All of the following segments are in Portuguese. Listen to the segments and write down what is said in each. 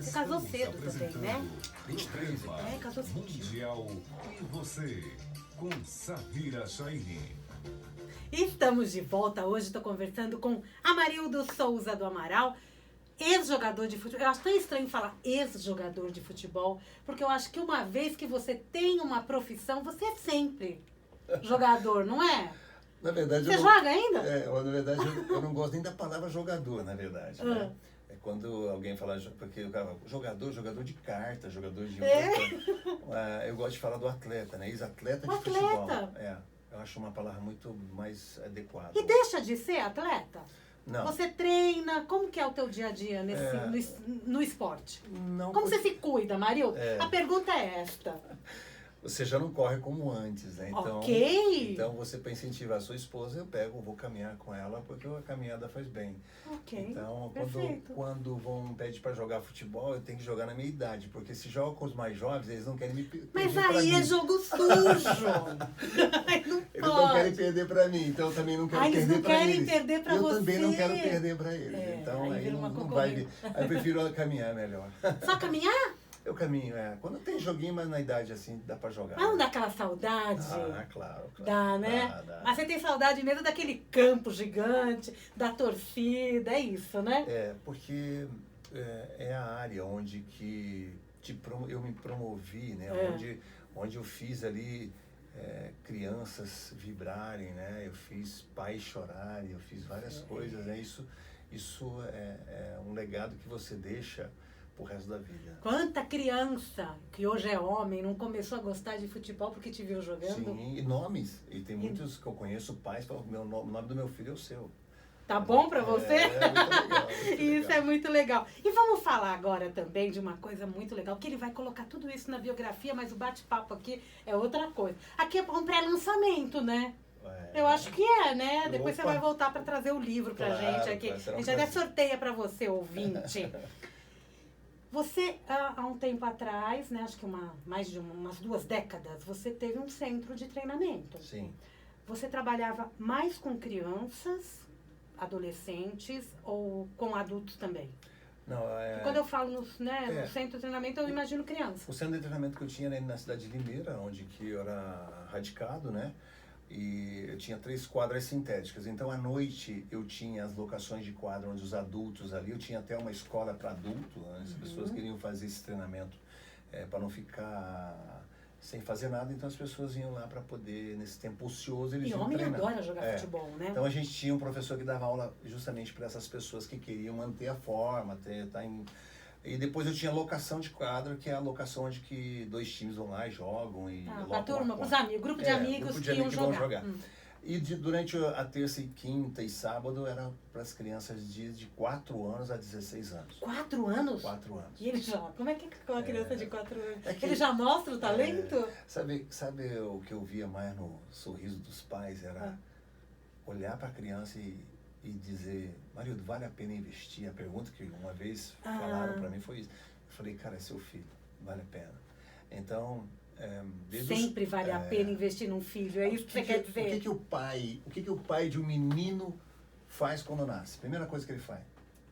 Você casou cedo também, né? 23 É, casou cedo. Mundial e você, com Samira Chaine. Estamos de volta. Hoje estou conversando com Amarildo Souza do Amaral, ex-jogador de futebol. Eu acho tão estranho falar ex-jogador de futebol, porque eu acho que uma vez que você tem uma profissão, você é sempre jogador, não é? Na verdade, Você joga ainda? Na verdade, eu não gosto nem da palavra jogador, na verdade. Né? É quando alguém fala, porque o cara jogador de carta, jogador de... eu gosto de falar do atleta, né? Ex-atleta de futebol. Eu acho uma palavra muito mais adequada. E deixa de ser atleta? Não. Você treina? Como que é o teu dia a dia no esporte? Não. Como você se cuida, Marildo? A pergunta é esta. Você já não corre como antes, né? Então, então você para incentivar a sua esposa, vou caminhar com ela, porque a caminhada faz bem. Então, quando vão pedir para jogar futebol, eu tenho que jogar na minha idade, porque se joga com os mais jovens, eles não querem me perder. Mas aí é jogo sujo. Eles não querem perder para mim, então eu também não quero perder para eles. Eles não querem perder para você. Eu também não quero perder para eles. Então aí não vai vir. Aí eu prefiro caminhar melhor. Só caminhar? Eu caminho, Quando tem joguinho, mas na idade assim, dá pra jogar. Mas não dá aquela saudade? Claro. Dá, né? Dá. Mas você tem saudade mesmo daquele campo gigante, da torcida, é isso, né? Porque é a área onde eu me promovi, né? Onde eu fiz ali crianças vibrarem, né? Eu fiz pais chorarem, eu fiz várias coisas, né? Isso é um legado que você deixa pro resto da vida. Quanta criança que hoje é homem não começou a gostar de futebol porque te viu jogando? Sim, e nomes. E tem muitos que eu conheço, pais, falam, o nome do meu filho é o seu. Tá bom pra você? É muito legal. Isso é muito legal. E vamos falar agora também de uma coisa muito legal, que ele vai colocar tudo isso na biografia, mas o bate-papo aqui é outra coisa. Aqui é um pré-lançamento, né? Eu acho que né? Depois você vai voltar para trazer o livro pra gente aqui. A gente até sorteia para você, ouvinte. Você, há um tempo atrás, né, acho que mais de umas 2 décadas, você teve um centro de treinamento. Sim. Você trabalhava mais com crianças, adolescentes ou com adultos também? Não, Quando eu falo no centro de treinamento, eu imagino criança. O centro de treinamento que eu tinha na cidade de Limeira, onde que eu era radicado, né? E eu tinha 3 quadras sintéticas. Então, à noite, eu tinha as locações de quadra onde os adultos ali, eu tinha até uma escola para adulto, né? As pessoas queriam fazer esse treinamento para não ficar sem fazer nada, então as pessoas iam lá para poder, nesse tempo ocioso, eles iam treinar. E homem adora jogar futebol, né? Então, a gente tinha um professor que dava aula justamente para essas pessoas que queriam manter a forma, E depois eu tinha locação de quadra, que é a locação onde que 2 times vão lá e jogam. Pra turma, pros amigos, grupo de amigos que iam jogar. E durante a terça e quinta e sábado era para as crianças de 4 anos a 16 anos. 4 anos? 4 anos. E ele já, como é que com uma criança de 4 anos? Ele já mostra o talento? Sabe o que eu via mais no sorriso dos pais? Era olhar para a criança e dizer, Marildo, vale a pena investir? A pergunta que uma vez falaram para mim foi isso. Eu falei, cara, é seu filho, vale a pena. Então, sempre vale a pena investir num filho, é isso que você quer dizer? O que o pai de um menino faz quando nasce? Primeira coisa que ele faz.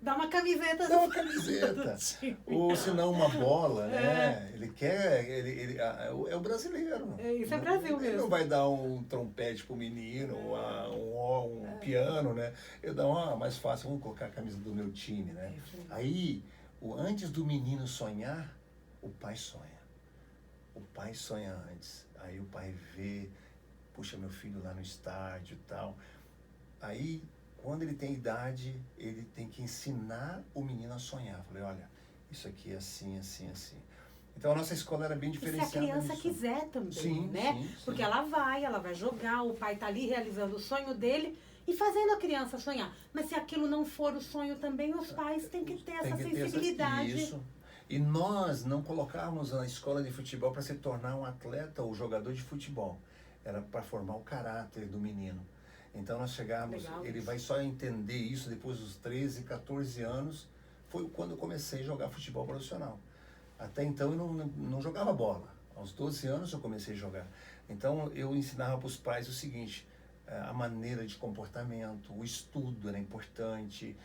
Dá uma camiseta. Ou se não uma bola, né? Ele quer, é o brasileiro. Isso é Brasil mesmo. Ele não vai dar um trompete pro menino, um piano, né? Ele dá mais fácil, vamos colocar a camisa do meu time, né? Aí, antes do menino sonhar, o pai sonha. O pai sonha antes. Aí o pai vê, puxa, meu filho lá no estádio e tal. Aí, quando ele tem idade, ele tem que ensinar o menino a sonhar. Eu falei, olha, isso aqui é assim, assim, assim. Então a nossa escola era bem diferenciada. E se a criança quiser também, né? Sim. Porque ela vai jogar, o pai tá ali realizando o sonho dele e fazendo a criança sonhar. Mas se aquilo não for o sonho também, os pais têm que ter essa sensibilidade. Isso. E nós não colocávamos na escola de futebol para se tornar um atleta ou jogador de futebol. Era para formar o caráter do menino. Então nós chegávamos, ele vai só entender isso depois dos 13, 14 anos, foi quando eu comecei a jogar futebol profissional. Até então eu não jogava bola. Aos 12 anos eu comecei a jogar. Então eu ensinava para os pais o seguinte, a maneira de comportamento, o estudo era importante,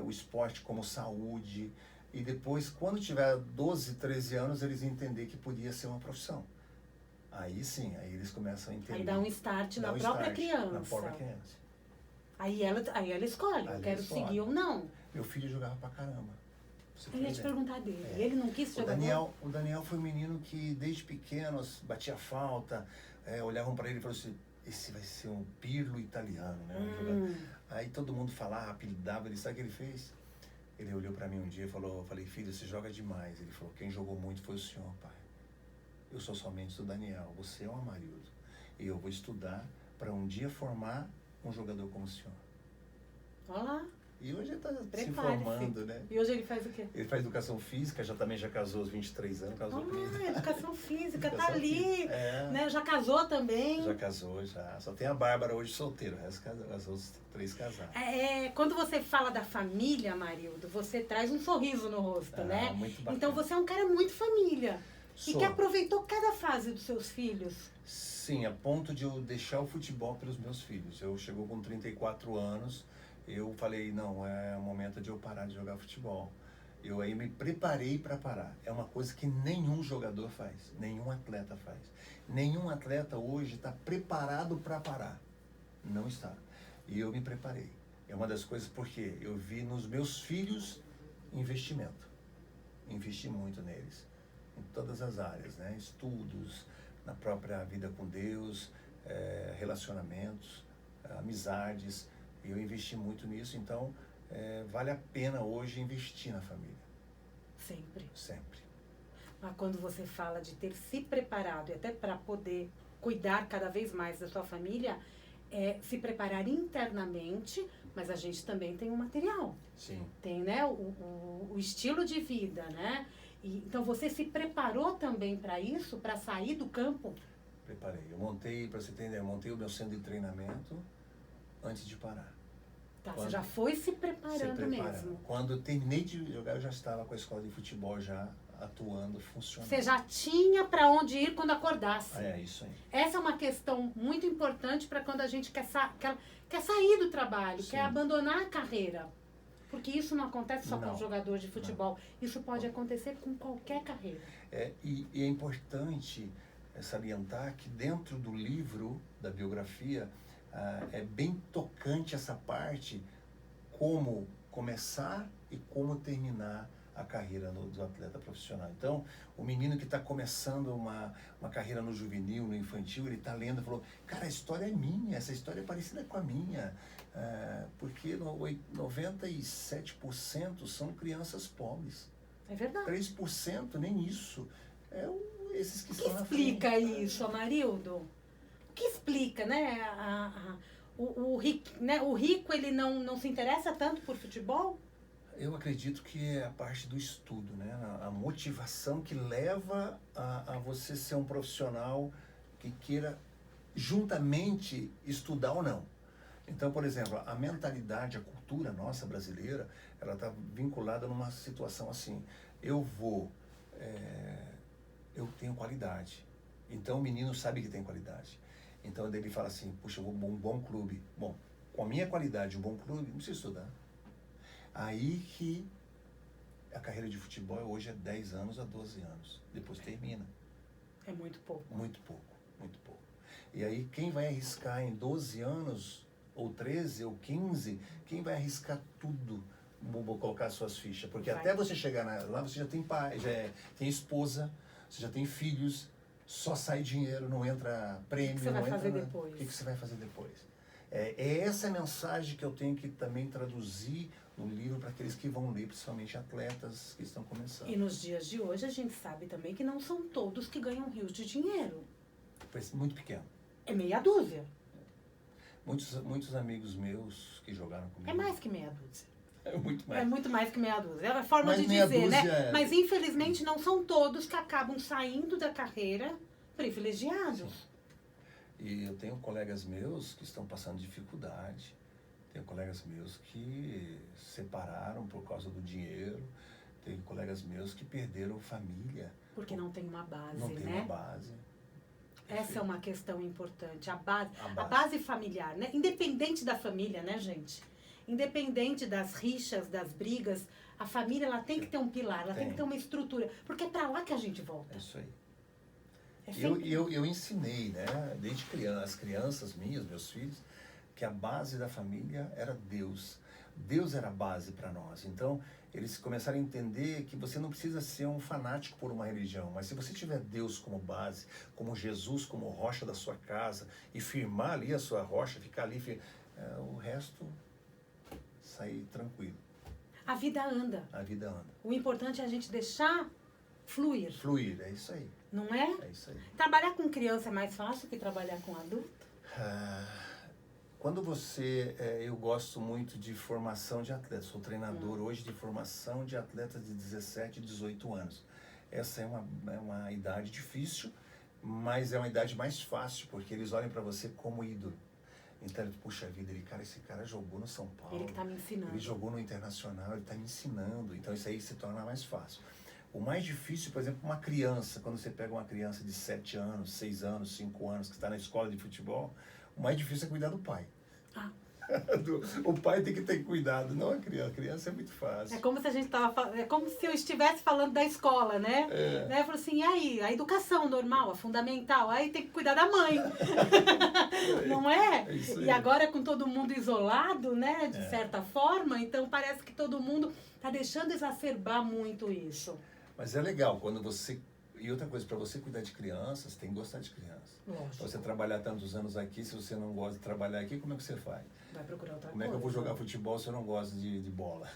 o esporte como saúde, e depois, quando tiver 12, 13 anos, eles entender que podia ser uma profissão. Aí sim, aí eles começam a entender. Aí dá um start na própria criança. Na própria criança. Aí ela escolhe, eu quero seguir ou não. Meu filho jogava pra caramba. Eu ia te perguntar dele. Ele não quis jogar bola? O Daniel foi um menino que, desde pequeno, batia falta, olhavam para ele e falavam assim, esse vai ser um Pirlo italiano, né? Aí todo mundo falava, apelidava ele, sabe o que ele fez? Ele olhou para mim um dia e falou, eu falei, filho, você joga demais. Ele falou, quem jogou muito foi o senhor, pai. Eu sou somente o Daniel, você é o Amarildo. E eu vou estudar para um dia formar um jogador como o senhor. Olha lá. E hoje ele está se formando, né? E hoje ele faz o quê? Ele faz educação física, também já casou aos 23 anos. Casou educação física, tá ali. Né? Já casou também. Já casou, já. Só tem a Bárbara hoje solteira, as outras 3 casadas. Quando você fala da família, Amarildo, você traz um sorriso no rosto, né? Muito bacana. Então você é um cara muito família. E que aproveitou cada fase dos seus filhos. Sim, a ponto de eu deixar o futebol pelos meus filhos. Eu chegou com 34 anos, eu falei, não, é o momento de eu parar de jogar futebol. Eu aí me preparei para parar. É uma coisa que nenhum jogador faz, nenhum atleta faz. Nenhum atleta hoje está preparado para parar. Não está. E eu me preparei. É uma das coisas porque eu vi nos meus filhos investimento. Investi muito neles. Em todas as áreas, né? Estudos, na própria vida com Deus, relacionamentos, amizades. E eu investi muito nisso, então vale a pena hoje investir na família. Sempre. Sempre. Mas quando você fala de ter se preparado e até para poder cuidar cada vez mais da sua família, se preparar internamente, mas a gente também tem o material. Sim. Tem, né, o estilo de vida, né? Então você se preparou também para isso, para sair do campo? Preparei. Eu montei, para você entender, o meu centro de treinamento antes de parar. Tá, você já foi se preparando mesmo. Quando eu terminei de jogar, eu já estava com a escola de futebol já atuando, funcionando. Você já tinha para onde ir quando acordasse. É isso aí. Essa é uma questão muito importante para quando a gente quer sair do trabalho, quer abandonar a carreira. Porque isso não acontece só com o jogador de futebol. Isso pode acontecer com qualquer carreira. E é importante salientar que dentro do livro, da biografia, é bem tocante essa parte, como começar e como terminar a carreira do atleta profissional. Então, o menino que está começando uma carreira no juvenil, no infantil, ele está lendo e falou, cara, a história é minha, essa história é parecida com a minha. Porque 97% são crianças pobres. É verdade. 3% nem isso. Esses que estão na frente. O que explica isso, Amarildo? O que explica, né? O rico, ele não se interessa tanto por futebol? Eu acredito que é a parte do estudo, né? A motivação que leva a você ser um profissional que queira juntamente estudar ou não. Então, por exemplo, a mentalidade, a cultura nossa brasileira, ela está vinculada numa situação assim, eu tenho qualidade. Então o menino sabe que tem qualidade. Então ele fala assim, puxa, eu vou um bom clube. Bom, com a minha qualidade, um bom clube, não precisa estudar. Aí que a carreira de futebol hoje é 10 anos a 12 anos. Depois termina. É muito pouco. Muito pouco, muito pouco. E aí quem vai arriscar em 12 anos, ou 13, ou 15, quem vai arriscar tudo? Vou colocar suas fichas. Porque até você chegar lá, você já tem pai, tem esposa, você já tem filhos, só sai dinheiro, não entra prêmio. O que você vai fazer depois? O que você vai fazer depois? É essa mensagem que eu tenho que também traduzir no livro para aqueles que vão ler, principalmente atletas que estão começando. E nos dias de hoje a gente sabe também que não são todos que ganham rios de dinheiro. Muito pequeno. É meia dúzia. Muitos amigos meus que jogaram comigo. É mais que meia dúzia. É muito mais. É muito mais que meia dúzia. É a forma de dizer, né? Mas infelizmente não são todos que acabam saindo da carreira privilegiados. Sim. E eu tenho colegas meus que estão passando dificuldade. Tenho colegas meus que separaram por causa do dinheiro. Tenho colegas meus que perderam família. Porque não tem uma base, não tem uma base. Essa é uma questão importante. A base familiar, né? Independente da família, né, gente? independente das rixas, das brigas, a família ela tem que ter um pilar, ela tem que ter uma estrutura, porque é para lá que a gente volta. É isso aí. É sempre... Eu ensinei, né, desde criança, as crianças minhas, meus filhos, que a base da família era Deus. Deus era a base para nós. Então, eles começaram a entender que você não precisa ser um fanático por uma religião, mas se você tiver Deus como base, como Jesus como rocha da sua casa, e firmar ali a sua rocha, ficar ali, o resto sair tranquilo. A vida anda. A vida anda. O importante é a gente deixar fluir. Fluir, é isso aí. Não é? É isso aí. Trabalhar com criança é mais fácil que trabalhar com adulto? Quando você... eu gosto muito de formação de atletas. Sou treinador hoje de formação de atletas de 17 e 18 anos. Essa é uma idade difícil, mas é uma idade mais fácil, porque eles olham para você como ídolo. Então, puxa vida, esse cara jogou no São Paulo. Ele que está me ensinando. Ele jogou no Internacional, ele está me ensinando. Então, isso aí se torna mais fácil. O mais difícil, por exemplo, uma criança, quando você pega uma criança de 7 anos, 6 anos, 5 anos, que está na escola de futebol, o mais difícil é cuidar do pai. Ah. O pai tem que ter cuidado, não a criança. A criança é muito fácil. É como se a gente é como se eu estivesse falando da escola, né? Né? Falou assim, e aí? A educação normal, a fundamental, aí tem que cuidar da mãe. Não é? E agora com todo mundo isolado, né? De certa forma, então parece que todo mundo está deixando exacerbar muito isso. Mas é legal quando você... E outra coisa, para você cuidar de crianças, tem que gostar de crianças. Lógico. Você trabalhar tantos anos aqui, se você não gosta de trabalhar aqui, como é que você faz? Vai procurar outra coisa. Como é que eu vou jogar futebol se eu não gosto de bola?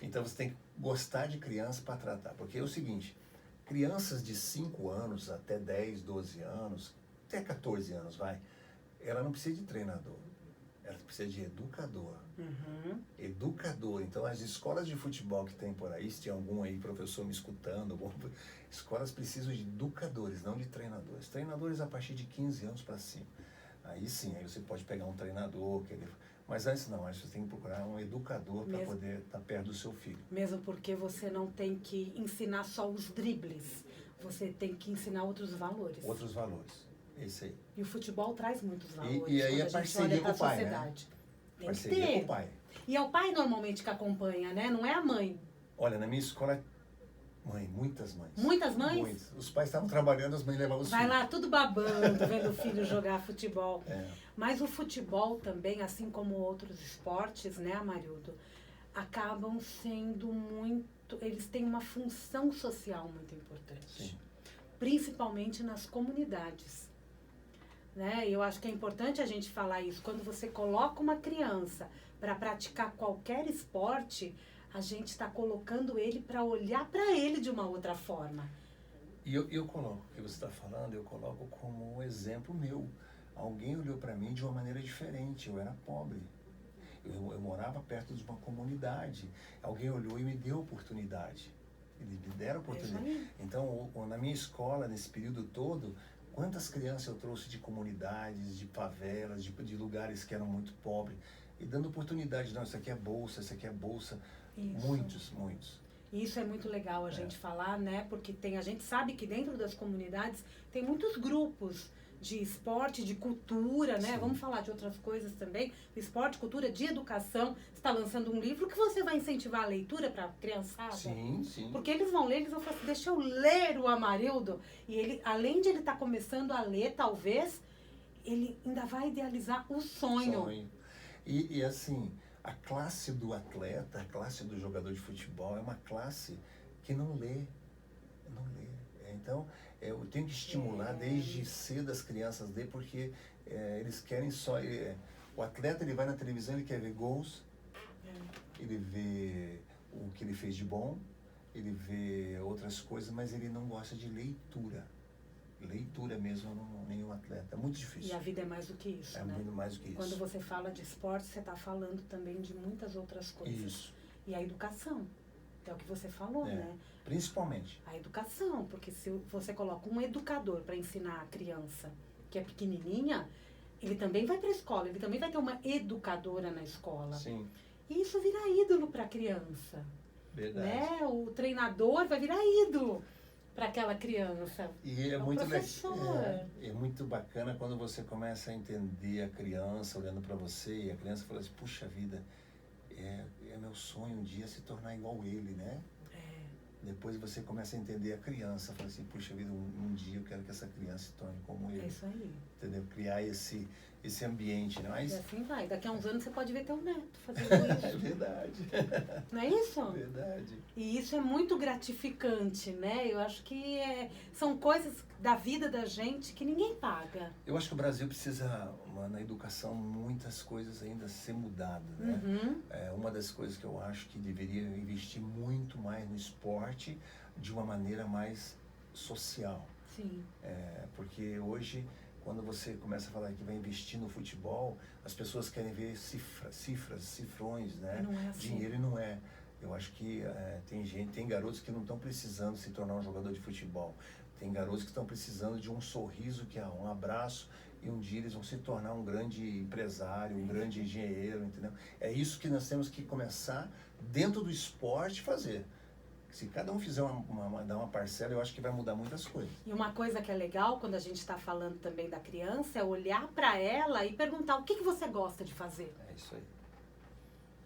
Então você tem que gostar de criança para tratar. Porque é o seguinte, crianças de 5 anos até 10, 12 anos, até 14 anos, ela não precisa de treinador. Ela precisa de educador. Uhum. Educador. Então, as escolas de futebol que tem por aí, se tem algum aí professor me escutando, escolas precisam de educadores, não de treinadores. Treinadores a partir de 15 anos para cima. Aí sim, aí você pode pegar um treinador, mas antes não, você tem que procurar um educador para poder estar perto do seu filho. Mesmo porque você não tem que ensinar só os dribles, você tem que ensinar outros valores. Outros valores. Esse aí. E o futebol traz muitos valores. E aí é parceria com o pai, né? Tem parceria que ter. com o pai. E é o pai normalmente que acompanha, né? Não é a mãe. Olha, na minha escola, muitas mães. Muitas mães? Muitas. Os pais estavam trabalhando, as mães levavam os filhos. Vai lá, tudo babando, vendo o filho jogar futebol. É. Mas o futebol também, assim como outros esportes, né, Amarildo, acabam sendo muito... Eles têm uma função social muito importante. Sim. Principalmente nas comunidades. Né? Eu acho que é importante a gente falar isso. Quando você coloca uma criança para praticar qualquer esporte, a gente está colocando ele para olhar para ele de uma outra forma. E eu coloco, o que você está falando, eu coloco como um exemplo meu. Alguém olhou para mim de uma maneira diferente. Eu era pobre. Eu morava perto de uma comunidade. Alguém olhou e me deu oportunidade. Eles me deram oportunidade. Então, na minha escola, nesse período todo, quantas crianças eu trouxe de comunidades, de favelas, de lugares que eram muito pobres, e dando oportunidade. Não, isso aqui é bolsa, isso aqui é bolsa. Isso. Muitos. Isso é muito legal a gente falar, né? Porque a gente sabe que dentro das comunidades tem muitos grupos de esporte, de cultura, né? Sim. Vamos falar de outras coisas também. Esporte, cultura, de educação. Você está lançando um livro que você vai incentivar a leitura para a criançada. Sim. Porque eles vão ler, eles vão falar assim, deixa eu ler o Amarildo. E ele, além de ele estar começando a ler, talvez, ele ainda vai idealizar o sonho. E assim, a classe do atleta, a classe do jogador de futebol é uma classe que não lê. Então, eu tenho que estimular desde cedo as crianças ler, porque eles querem só... o atleta, ele vai na televisão, ele quer ver gols, ele vê o que ele fez de bom, ele vê outras coisas, mas ele não gosta de leitura. Leitura mesmo, nenhum atleta. É muito difícil. E a vida é mais do que isso, né? É muito mais do que isso. Quando você fala de esporte, você está falando também de muitas outras coisas. Isso. E a educação. É o que você falou, né? Principalmente. A educação, porque se você coloca um educador para ensinar a criança que é pequenininha, ele também vai para a escola, ele também vai ter uma educadora na escola. Sim. E isso vira ídolo para a criança. Verdade. Né? O treinador vai virar ídolo para aquela criança. E é muito é muito bacana quando você começa a entender a criança olhando para você e a criança fala assim, puxa vida, é meu sonho um dia se tornar igual ele, né? Depois você começa a entender a criança, fala assim, puxa vida, um dia eu quero que essa criança se torne como ele. É isso aí. Entendeu? Criar esse ambiente, né? Mas... E assim vai. Daqui a uns anos você pode ver teu neto fazendo isso. É verdade. Não é isso? Verdade. E isso é muito gratificante, né? Eu acho que são coisas da vida da gente que ninguém paga. Eu acho que o Brasil precisa, na educação, muitas coisas ainda ser mudadas, né? Uhum. Uma das coisas que eu acho que deveria investir muito mais no esporte de uma maneira mais social. Sim. Porque hoje, quando você começa a falar que vai investir no futebol, as pessoas querem ver cifrões, né? Não é assim. Dinheiro, e não é. Eu acho que tem garotos que não estão precisando se tornar um jogador de futebol. Tem garotos que estão precisando de um sorriso, que é um abraço, e um dia eles vão se tornar um grande empresário, um grande engenheiro, entendeu? É isso que nós temos que começar dentro do esporte fazer. Se cada um fizer dar uma parcela, eu acho que vai mudar muitas coisas. E uma coisa que é legal quando a gente está falando também da criança é olhar para ela e perguntar o que você gosta de fazer. É isso aí.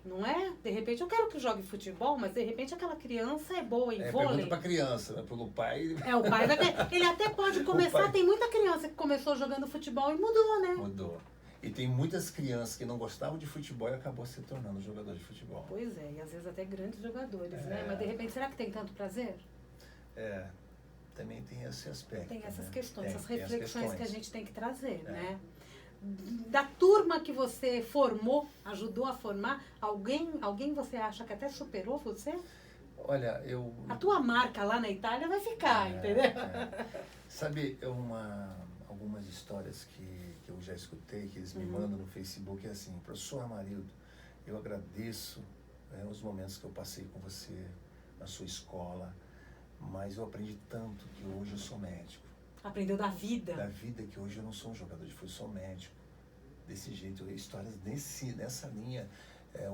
Não é? De repente eu quero que jogue futebol, mas de repente aquela criança é boa em vôlei. Pergunta pra criança, né? Pelo pai... O pai vai ter... Ele até pode começar, tem muita criança que começou jogando futebol e mudou, né? Mudou. E tem muitas crianças que não gostavam de futebol e acabou se tornando jogador de futebol. Pois é, e às vezes até grandes jogadores, né? Mas de repente, será que tem tanto prazer? Também tem esse aspecto. Tem essas né? questões, essas tem reflexões que a gente tem que trazer, né? Da turma que você formou, ajudou a formar, alguém você acha que até superou você? Olha, A tua marca lá na Itália vai ficar, entendeu? Sabe, algumas histórias que eu já escutei, que eles me mandam no Facebook, é assim, professor Amarildo, eu agradeço os momentos que eu passei com você na sua escola, mas eu aprendi tanto que hoje eu sou médico. Aprendeu da vida. Da vida, que hoje eu não sou um jogador de futebol, sou médico. Desse jeito, histórias nessa linha.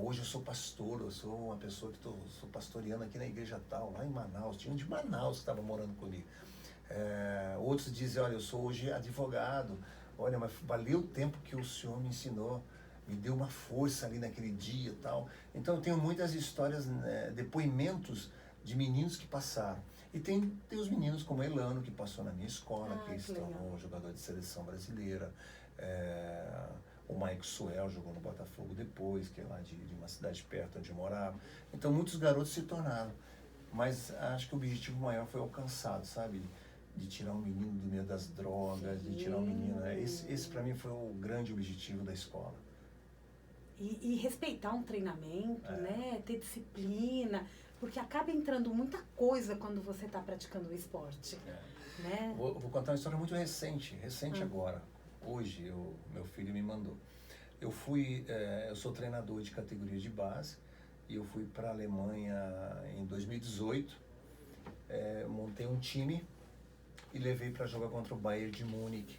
Hoje eu sou pastor, eu sou uma pessoa que sou pastoreando aqui na igreja tal, lá em Manaus. Tinha um de Manaus que estava morando comigo. Outros dizem, olha, eu sou hoje advogado. Olha, mas valeu o tempo que o senhor me ensinou. Me deu uma força ali naquele dia e tal. Então eu tenho muitas histórias, depoimentos de meninos que passaram. E tem os meninos como Elano, que passou na minha escola, que se tornou jogador de seleção brasileira. O Mike Suel jogou no Botafogo depois, que é lá de uma cidade perto onde eu morava. Então muitos garotos se tornaram. Mas acho que o objetivo maior foi alcançado, sabe? De tirar um menino do meio das drogas, de tirar um menino... Esse para mim foi o grande objetivo da escola. E respeitar um treinamento, né? Ter disciplina... Porque acaba entrando muita coisa quando você está praticando o esporte. Né? Vou contar uma história muito recente agora. Hoje, meu filho me mandou. Eu sou treinador de categoria de base e eu fui para a Alemanha em 2018. Montei um time e levei para jogar contra o Bayern de Munique.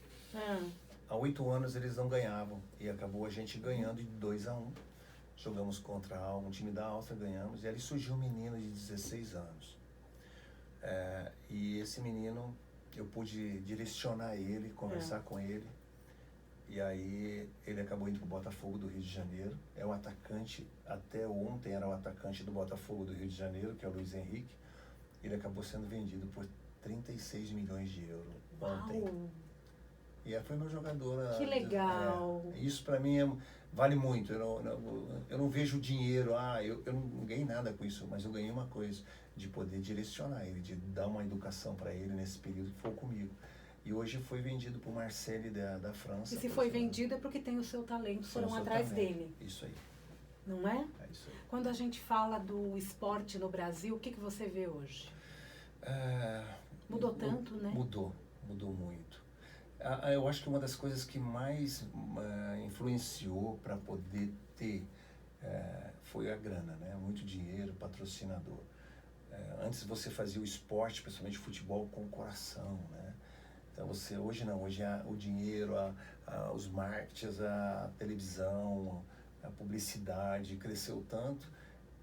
Há 8 anos eles não ganhavam e acabou a gente ganhando de 2-1. Jogamos contra um time da Áustria, ganhamos, e ali surgiu um menino de 16 anos. E esse menino, eu pude direcionar ele, conversar com ele, e aí ele acabou indo para o Botafogo do Rio de Janeiro. É o atacante, até ontem era o atacante do Botafogo do Rio de Janeiro, que é o Luiz Henrique. Ele acabou sendo vendido por 36 milhões de euros ontem. Uau. E foi meu jogador. Que legal! Isso para mim vale muito. Eu não vejo dinheiro, eu não ganhei nada com isso, mas eu ganhei uma coisa, de poder direcionar ele, de dar uma educação para ele nesse período que foi comigo. E hoje foi vendido para o Marseille da França. E se foi vendido é porque tem o seu talento, foram atrás dele. Isso aí. Não é? É isso aí. Quando a gente fala do esporte no Brasil, o que você vê hoje? Mudou tanto, né? Mudou muito. Eu acho que uma das coisas que mais influenciou para poder ter foi a grana, né? Muito dinheiro, patrocinador. Antes você fazia o esporte, principalmente futebol, com o coração, né? Então hoje não, hoje o dinheiro, os marketings, a televisão, a publicidade cresceu tanto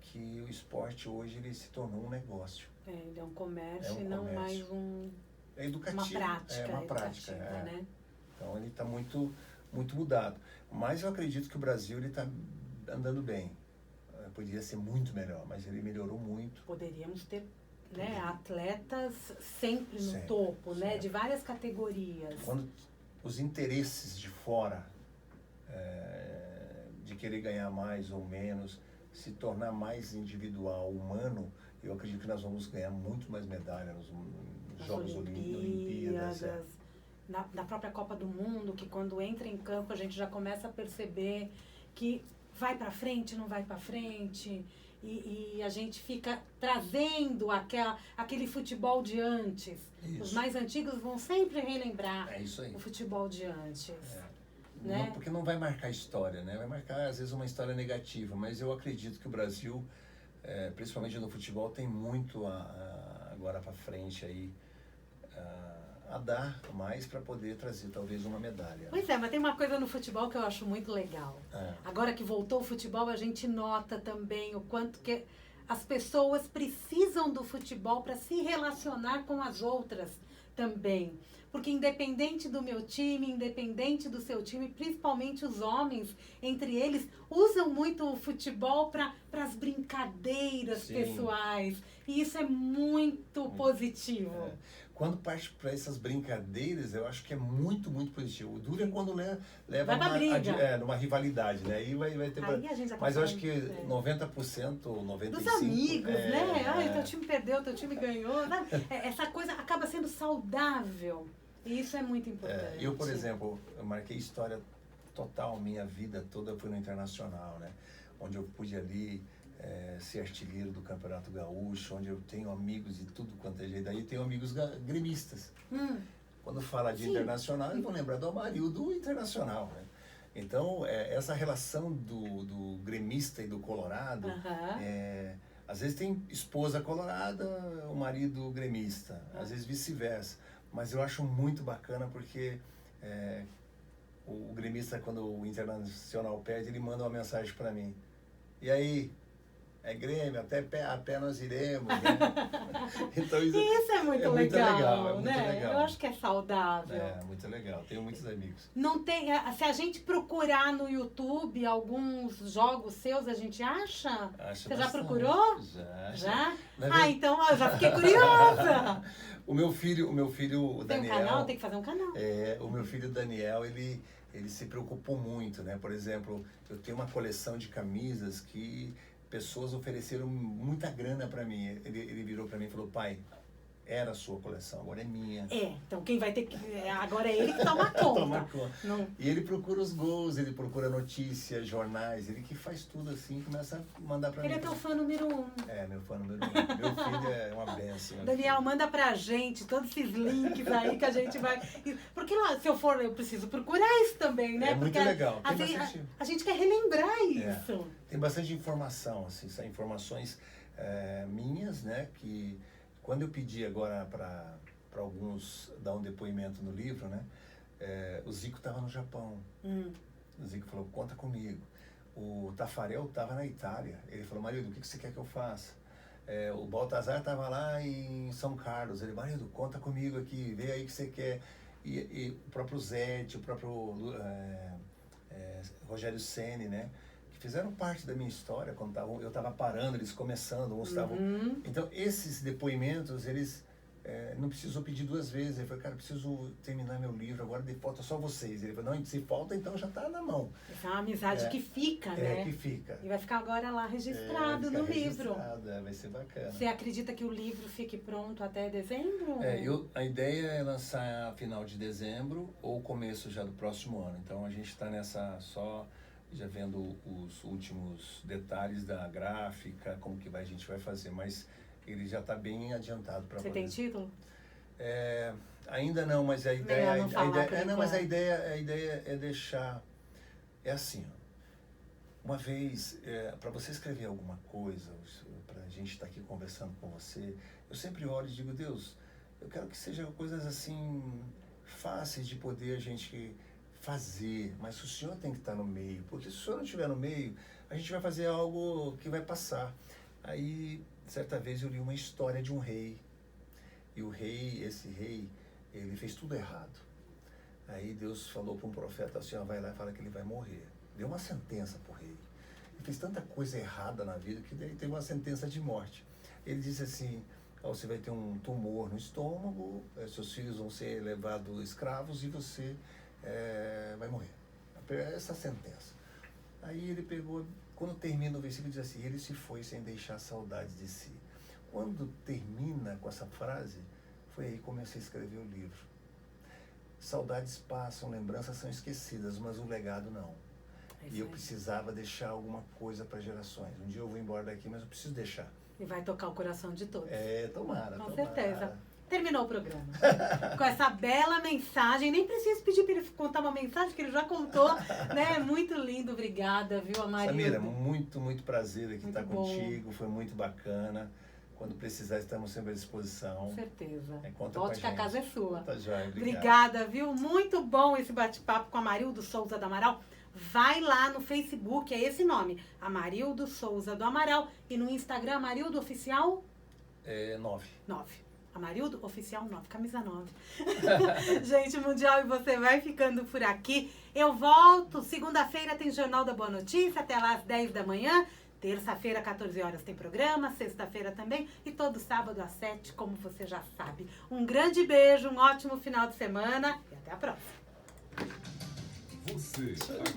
que o esporte hoje ele se tornou um negócio. Ele é um comércio e não mais educativo. Uma prática. Uma prática, né? Então ele está muito, muito mudado. Mas eu acredito que o Brasil está andando bem. podia ser muito melhor, mas ele melhorou muito. Poderíamos ter, né, atletas sempre no topo, né, de várias categorias. Quando os interesses de fora, de querer ganhar mais ou menos, se tornar mais individual, humano, eu acredito que nós vamos ganhar muito mais medalha nos Jogos Olimpíadas. Na própria Copa do Mundo, que quando entra em campo a gente já começa a perceber que vai para frente, não vai para frente, e a gente fica trazendo aquele futebol de antes. Isso. Os mais antigos vão sempre relembrar o futebol de antes. Né? Não, porque não vai marcar história, né? Vai marcar, às vezes, uma história negativa, mas eu acredito que o Brasil, principalmente no futebol, tem muito agora para frente aí, a dar mais para poder trazer talvez uma medalha. Pois é, mas tem uma coisa no futebol que eu acho muito legal. Agora que voltou o futebol, a gente nota também o quanto que as pessoas precisam do futebol para se relacionar com as outras também. Porque independente do meu time, independente do seu time, principalmente os homens, entre eles, usam muito o futebol para as brincadeiras pessoais. E isso é muito positivo. Quando parte para essas brincadeiras, eu acho que é muito, muito positivo. O duro é quando leva numa rivalidade, né? Aí vai ter... Aí a gente mas eu acho que 90% ou 95%... Dos amigos, né? Ai, teu time perdeu, teu time ganhou. Né? Essa coisa acaba sendo saudável. E isso é muito importante. Eu, por exemplo, eu marquei história total, minha vida toda foi no Internacional, né? Onde eu pude ali... ser artilheiro do Campeonato Gaúcho, onde eu tenho amigos de tudo quanto é jeito. Aí eu tenho amigos gremistas. Quando fala de internacional, eu vou lembrar do Amarildo do Internacional, né? Então, essa relação do gremista e do colorado, às vezes tem esposa colorada, o marido gremista, às vezes vice-versa. Mas eu acho muito bacana porque o gremista, quando o Internacional perde, ele manda uma mensagem para mim. E aí? É Grêmio, até a pé nós iremos, né? Então, isso é muito legal, né? Muito legal. Eu acho que é saudável. Muito legal. Tenho muitos amigos. Não tem, se a gente procurar no YouTube alguns jogos seus, a gente acha? Você já procurou? Já? Então eu já fiquei curiosa. O meu filho, o Daniel... Tem um canal? Tem que fazer um canal. O meu filho, Daniel, ele se preocupou muito, né? Por exemplo, eu tenho uma coleção de camisas que... pessoas ofereceram muita grana para mim. Ele virou para mim e falou: pai, era a sua coleção, agora é minha. Então quem vai ter que... Agora é ele que toma conta. Toma conta. Não. E ele procura os gols, ele procura notícias, jornais, ele que faz tudo assim, começa a mandar para mim. Ele é teu fã número 1. Meu fã número 1. Meu filho é uma benção. Daniel, manda pra gente todos esses links aí que a gente vai... Porque lá, se eu for, eu preciso procurar isso também, né? Muito legal. A gente quer relembrar isso. Tem bastante informação, assim, são informações minhas, né? Que quando eu pedi agora para alguns dar um depoimento no livro, né? O Zico estava no Japão. O Zico falou: conta comigo. O Tafarel estava na Itália. Ele falou: marido, o que você quer que eu faça? O Baltazar estava lá em São Carlos. Ele: marido, conta comigo aqui, vê aí o que você quer. E o próprio Zete, o próprio Rogério Ceni, né? Que fizeram parte da minha história quando eu estava parando, eles começando, uns estavam... Então, esses depoimentos, eles não precisou pedir 2 vezes. Ele falou: cara, preciso terminar meu livro, agora falta só vocês. Ele falou: não, se falta, então já está na mão. Essa é uma amizade que fica, né? Que fica. E vai ficar agora lá registrado no livro. Vai ser bacana. Você acredita que o livro fique pronto até dezembro? A ideia é lançar a final de dezembro ou começo já do próximo ano. Então, a gente está nessa já vendo os últimos detalhes da gráfica, como que a gente vai fazer, mas ele já está bem adiantado para Você tem título? Ainda não, mas a ideia é deixar assim, uma vez, para você escrever alguma coisa, para a gente estar aqui conversando com você, eu sempre olho e digo: Deus, eu quero que sejam coisas assim fáceis de poder a gente fazer, mas o Senhor tem que estar no meio, porque se o Senhor não estiver no meio, a gente vai fazer algo que vai passar. Aí, certa vez eu li uma história de um rei, e esse rei, ele fez tudo errado. Aí Deus falou para um profeta assim: vai lá e fala que ele vai morrer. Deu uma sentença para o rei. Ele fez tanta coisa errada na vida que daí teve uma sentença de morte. Ele disse assim, você vai ter um tumor no estômago, seus filhos vão ser levados escravos e você vai morrer. Essa sentença. Aí ele pegou, quando termina o versículo, diz assim, ele se foi sem deixar saudade de si. Quando termina com essa frase, foi aí que comecei a escrever o livro. Saudades passam, lembranças são esquecidas, mas o legado não. E eu precisava deixar alguma coisa para gerações. Um dia eu vou embora daqui, mas eu preciso deixar. E vai tocar o coração de todos. Tomara. Com certeza. Terminou o programa. Com essa bela mensagem. Nem preciso pedir para ele contar uma mensagem, que ele já contou. Né? Muito lindo. Obrigada, viu, Amarildo? Samira, muito, muito prazer aqui estar contigo. Foi muito bacana. Quando precisar, estamos sempre à disposição. Com certeza. Volte que a casa é sua. Tá joia, obrigada, viu? Muito bom esse bate-papo com Amarildo Souza do Amaral. Vai lá no Facebook, é esse nome, Amarildo Souza do Amaral. E no Instagram, Amarildo Oficial? 9. Amarildo Oficial 9, camisa 9. Gente, Mundial, e você vai ficando por aqui. Eu volto, segunda-feira tem Jornal da Boa Notícia, até lá às 10 da manhã. Terça-feira, 14 horas, tem programa, sexta-feira também, e todo sábado às 7, como você já sabe. Um grande beijo, um ótimo final de semana e até a próxima.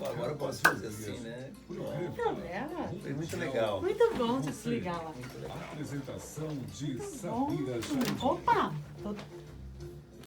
Agora eu posso fazer assim, né? Foi muito legal. Muito bom te desligar lá. Apresentação de Samira Chaine. Opa!